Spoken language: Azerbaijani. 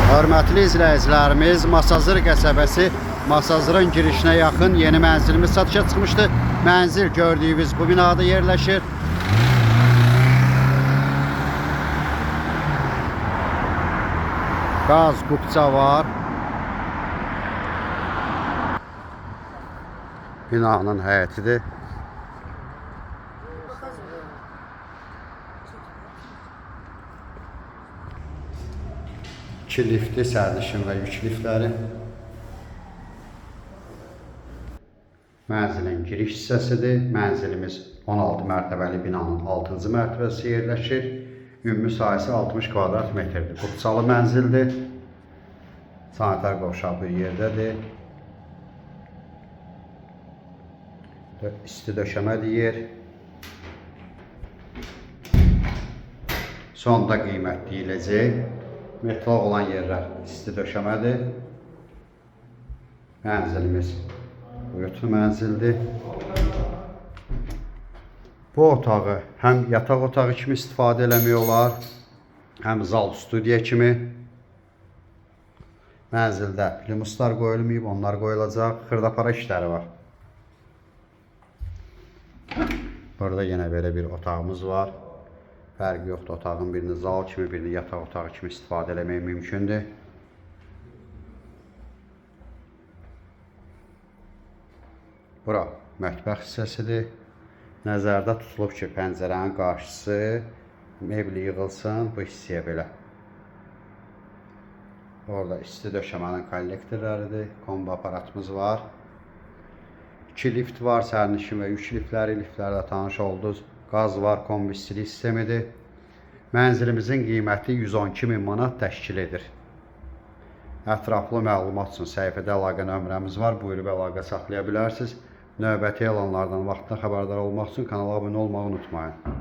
Hörmətli izləyicilərimiz, Masazır qəsəbəsi, Masazırın girişinə yaxın yeni mənzilimiz satışa çıxmışdı. Mənzil gördüyünüz bu binada yerləşir. Qaz qubça var. Binanın həyətidir. 2 lifti, sərnişin və yük liftləri. Mənzilin giriş hissəsidir. Mənzilimiz 16 mərtəbəli binanın 6-cı mərtəbəsi yerləşir. Ümumi sahəsi 60 kvadrat metrdir. Qubçalı mənzildir. Sanitar qovşaq bir yerdədir. İsti döşəmədir yer. Sonda qiymət deyiləcək. Metal olan yerlər isti döşəmədir. Mənzilimiz buyurtulu mənzildir. Bu otağı həm yataq otağı kimi istifadə eləmək olar, həm zal studiya kimi. Mənzildə limuslar qoyulmayıb, onlar qoyulacaq. Xırdapara işləri var. Burada yenə belə bir otağımız var. Fərqi yoxdur, otağın birini zal kimi, birini yataq otağı kimi istifadə eləmək mümkündür. Bura mətbəx hissəsidir. Nəzərdə tutulub ki, pəncərənin qarşısı mebli yığılsın bu hissəyə belə. Orada isti döşəmənin kollektorlarıdır, kombi aparatımız var. 2 lift var, sərnişin və yük liftləri, liftlərlə tanış oldunuz. Qaz var, kombi istilik sistemidir. Mənzilimizin qiyməti 112.000 manat təşkil edir. Ətraflı məlumat üçün səhifədə əlaqə nömrəmiz var. Buyurub əlaqə saxlaya bilərsiniz. Növbəti elanlardan vaxtında xəbərdar olmaq üçün kanala abunə olmağı unutmayın.